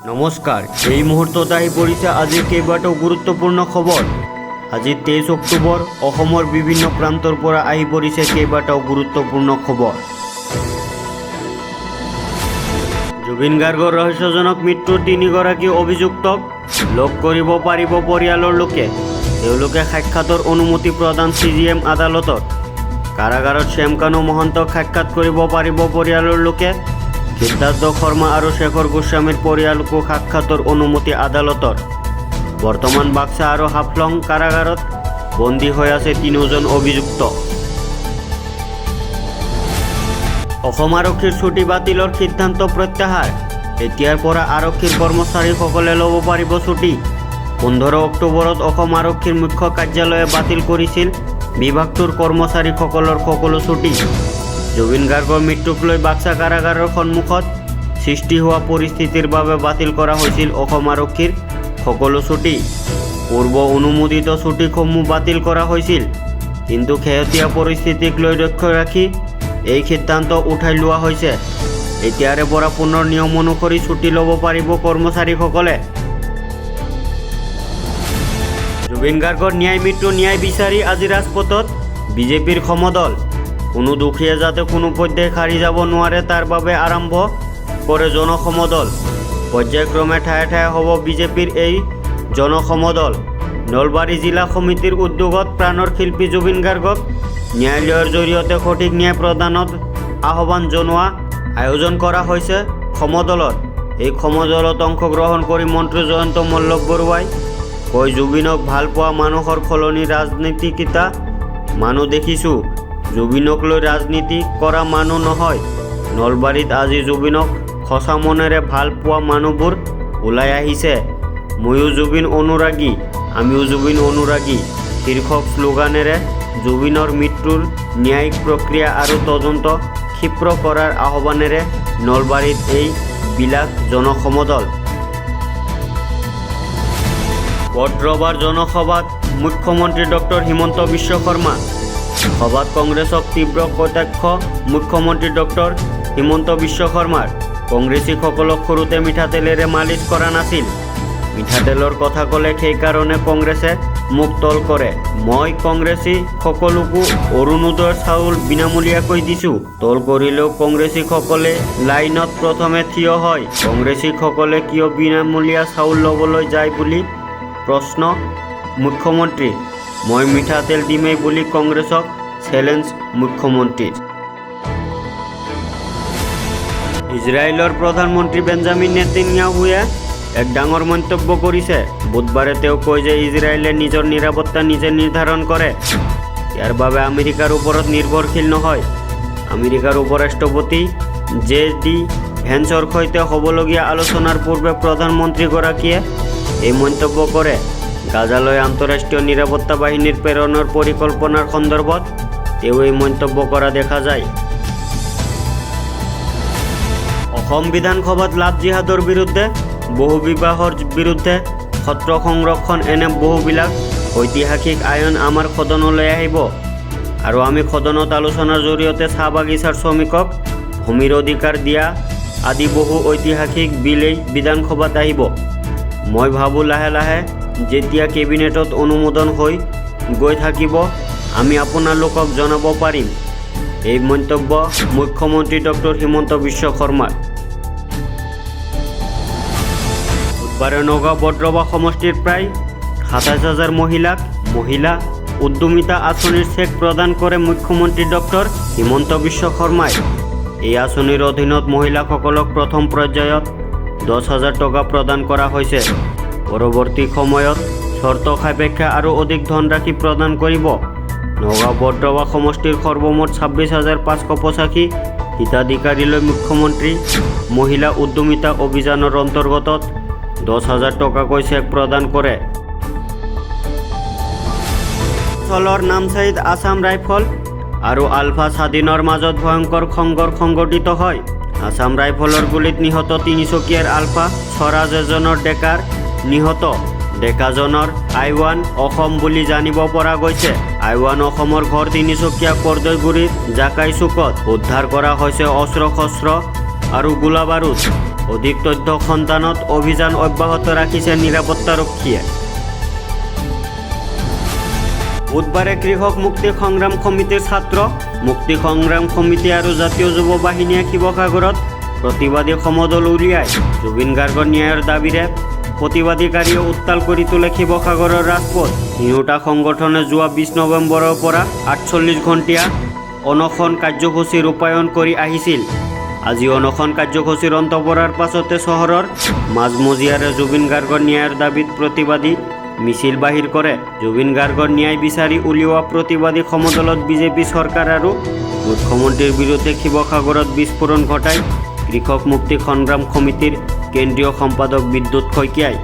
নমস্কাৰ, এই মুহূৰ্তত আহি পৰিছে আজিৰ কেইবাটাও গুৰুত্বপূৰ্ণ খবৰ। আজি 23 অক্টোবৰ, অসমৰ বিভিন্ন প্ৰান্তৰ পৰা আহি পৰিছে কেইবাটাও গুৰুত্বপূৰ্ণ খবৰ। জুবিন গাৰ্গৰ ৰহস্যজনক মৃত্যুৰ 3গৰাকী অভিযুক্তক লগ কৰিব পাৰিব পৰিয়ালৰ লোকে। তেওঁলোকে সাক্ষাতৰ অনুমতি প্ৰদান CGM আদালতত। কাৰাগাৰত শ্যামকানু মহন্তক সাক্ষাৎ কৰিব পাৰিব পৰিয়ালৰ লোকে। সিদ্ধাৰ্থ শৰ্মা আৰু শেখৰ গোস্বামীৰ পৰিয়ালকো সাক্ষাতৰ অনুমতি আদালতৰ। বৰ্তমান বাক্সা আৰু হাফলং কাৰাগাৰত বন্দী হৈ আছে 3জন অভিযুক্ত। অসম আৰক্ষীৰ ছুটি বাতিলৰ সিদ্ধান্ত প্ৰত্যাহাৰ। এতিয়াৰ পৰা আৰক্ষীৰ কৰ্মচাৰীসকলে ল'ব পাৰিব ছুটি। 15 অক্টোবৰত অসম আৰক্ষীৰ মুখ্য কাৰ্যালয়ে বাতিল কৰিছিল বিভাগটোৰ কৰ্মচাৰীসকলৰ সকলো ছুটি। জুবিন গাৰ্গৰ মৃত্যুক লৈ বাক্সা কাৰাগাৰৰ সন্মুখত সৃষ্টি হোৱা পৰিস্থিতিৰ বাবে বাতিল কৰা হৈছিল অসম আৰক্ষীৰ সকলো ছুটি। পূৰ্ব অনুমোদিত ছুটিসমূহ বাতিল কৰা হৈছিল, কিন্তু শেহতীয়া পৰিস্থিতিক লৈ লক্ষ্য ৰাখি এই সিদ্ধান্ত উঠাই লোৱা হৈছে। এতিয়াৰে পৰা পুনৰ নিয়ম অনুসৰি ছুটি ল'ব পাৰিব কৰ্মচাৰীসকলে। জুবিন গাৰ্গৰ ন্যায় বিচাৰি আজি ৰাজপথত বিজেপিৰ সমদল। কোনো দুখীয়া যাতে কোনো পৰ্যায় সাৰি যাব নোৱাৰে তাৰ বাবে আৰম্ভ কৰে জনসমদল। পৰ্যায়ক্ৰমে ঠায়ে ঠায়ে হ'ব বিজেপিৰ এই জনসমদল। নলবাৰী জিলা সমিতিৰ উদ্যোগত প্ৰাণৰ শিল্পী জুবিন গাৰ্গক ন্যায়ালয়ৰ জৰিয়তে সঠিক ন্যায় প্ৰদানত আহ্বান জনোৱা আয়োজন কৰা হৈছে সমদলত। এই সমদলত অংশগ্ৰহণ কৰি মন্ত্ৰী জয়ন্ত মল্লক বৰুৱাই কয়, জুবিনক ভাল পোৱা মানুহৰ সলনি ৰাজনীতিকিতা মানুহ দেখিছোঁ। জুবিনক লৈ ৰাজনীতি কৰা মানুহ নহয়। নলবাৰীত আজি জুবিনক সঁচা মনেৰে ভাল পোৱা মানুহবোৰ ওলাই আহিছে। ময়ো জুবিন অনুৰাগী, আমিও জুবিন অনুৰাগী শীৰ্ষক শ্লোগানেৰে জুবিনৰ মৃত্যুৰ ন্যায়িক প্ৰক্ৰিয়া আৰু তদন্ত ক্ষীপ্ৰ কৰাৰ আহ্বানেৰে নলবাৰীত এই বিলাক জনসমদল। বদ্ৰবাৰ জনসভাত মুখ্যমন্ত্ৰী ডক্টৰ হিমন্ত বিশ্ব শৰ্মা। সভাত কংগ্ৰেছক তীব্ৰ কটাক্ষ মুখ্যমন্ত্ৰী ডক্টৰ হিমন্ত বিশ্ব শৰ্মাৰ। কংগ্ৰেছীসকলক সৰুতে মিঠাতেলেৰে মালিচ কৰা নাছিল। মিঠাতেলৰ কথা ক'লে সেইকাৰণে কংগ্ৰেছে মোক তল কৰে। মই কংগ্ৰেছী সকলোকো অৰুণোদয়ৰ চাউল বিনামূলীয়াকৈ দিছোঁ। তল কৰিলেও কংগ্ৰেছীসকলে লাইনত প্ৰথমে থিয় হয়। কংগ্ৰেছীসকলে কিয় বিনামূলীয়া চাউল ল'বলৈ যায় বুলি প্ৰশ্ন মুখ্যমন্ত্ৰীৰ। মই মিঠাতেল দিমেই বুলি কংগ্ৰেছক চেলেঞ্জ মুখ্যমন্ত্ৰীৰ। ইজৰাইলৰ প্ৰধানমন্ত্ৰী বেঞ্জামিন নেতান্যাহুৱে এক ডাঙৰ মন্তব্য কৰিছে। বুধবাৰে তেওঁ কয় যে ইজৰাইলে নিজৰ নিৰাপত্তা নিজে নিৰ্ধাৰণ কৰে। ইয়াৰ বাবে আমেৰিকাৰ ওপৰত নিৰ্ভৰশীল নহয়। আমেৰিকাৰ উপৰাষ্ট্ৰপতি JD ভেন্সৰ সৈতে হ'বলগীয়া আলোচনাৰ পূৰ্বে প্ৰধানমন্ত্ৰীগৰাকীয়ে এই মন্তব্য কৰে। গাজালৈ আন্তঃৰাষ্ট্ৰীয় নিৰাপত্তা বাহিনীৰ প্ৰেৰণৰ পৰিকল্পনাৰ সন্দৰ্ভত তেওঁ এই মন্তব্য কৰা দেখা যায়। অসম বিধানসভাত লাভ জিহাদৰ বিৰুদ্ধে, বহু বিবাহৰ বিৰুদ্ধে সত্ৰ সংৰক্ষণ এনে বহুবিলাক ঐতিহাসিক আইন আমাৰ সদনলৈ আহিব আৰু আমি সদনত আলোচনাৰ জৰিয়তে চাহ বাগিচাৰ শ্ৰমিকক ভূমিৰ অধিকাৰ দিয়া আদি বহু ঐতিহাসিক বিলেই বিধানসভাত আহিব। মই ভাবোঁ লাহে লাহে যেতিয়া কেবিনেটত অনুমোদন হৈ গৈ থাকিব আমি আপোনালোকক জনাব পাৰিম। এই মন্তব্য মুখ্যমন্ত্ৰী ডক্টৰ হিমন্ত বিশ্ব শৰ্মাৰ। বুধবাৰে নগাঁও বদ্ৰবা সমষ্টিৰ প্ৰায় 27,000 মহিলা উদ্যমিতা আঁচনিৰ চেক প্ৰদান কৰে মুখ্যমন্ত্ৰী ডক্টৰ হিমন্ত বিশ্ব শৰ্মাই। এই আঁচনিৰ অধীনত মহিলাসকলক প্ৰথম পৰ্যায়ত 10,000 টকা প্ৰদান কৰা হৈছে। পৰৱৰ্তী সময়ত চৰ্ত সাপেক্ষে আৰু অধিক ধনৰাশি প্ৰদান কৰিব। নগাঁও বদ্ৰবা সমষ্টিৰ সৰ্বমুঠ 26,585 হিতাধিকাৰীলৈ মুখ্যমন্ত্ৰী মহিলা উদ্যমিতা অভিযানৰ অন্তৰ্গত 10,000 টকাকৈ চেক প্ৰদান কৰে। অঞ্চলৰ নামচাইত আছাম ৰাইফল আৰু আলফা স্বাধীনৰ মাজত ভয়ংকৰ সংঘৰ্ষ সংঘটিত হয়। আছাম ৰাইফলৰ গুলীত নিহত তিনিচকীয়াৰ আলফা স্বৰাজ এজনৰ ডেকাৰ নিহত। ডেকাজনৰ I1 অসম বুলি জানিব পৰা গৈছে। I1 অসমৰ ঘৰ তিনিচকীয়া কৰ্দৈগুৰিত জাকাই চুকত। উদ্ধাৰ কৰা হৈছে অস্ত্ৰ শস্ত্ৰ আৰু গোলা বাৰুদ। অধিক তথ্য সন্ধানত অভিযান অব্যাহত ৰাখিছে নিৰাপত্তাৰক্ষীয়ে। বুধবাৰে কৃষক মুক্তি সংগ্ৰাম সমিতিৰ ছাত্ৰ মুক্তি সংগ্ৰাম সমিতি আৰু জাতীয় যুৱ বাহিনীয়ে শিৱসাগৰত প্ৰতিবাদী সমদল উলিয়াই জুবিন গাৰ্গৰ ন্যায়ৰ দাবীৰে প্ৰতিবাদীকাৰীয়ে উত্তাল কৰি তোলে শিৱসাগৰৰ ৰাজপথ। তিনিওটা সংগঠনে যোৱা 20 নৱেম্বৰৰ পৰা 48 ঘণ্টীয়া অনশন কাৰ্যসূচী ৰূপায়ণ কৰি আহিছিল। আজি অনশন কাৰ্যসূচীৰ অন্ত পৰাৰ পাছতে চহৰৰ মাজমজিয়াৰে জুবিন গাৰ্গৰ ন্যায়ৰ দাবীত প্ৰতিবাদী মিছিল বাহিৰ কৰে। জুবিন গাৰ্গৰ ন্যায় বিচাৰি উলিওৱা প্ৰতিবাদী সমদলত বিজেপি চৰকাৰ আৰু মুখ্যমন্ত্ৰীৰ বিৰুদ্ধে শিৱসাগৰত বিস্ফোৰণ ঘটাই কৃষক মুক্তি সংগ্ৰাম সমিতিৰ কেন্দ্ৰীয় সম্পাদক বিদ্যুৎ শইকীয়াই।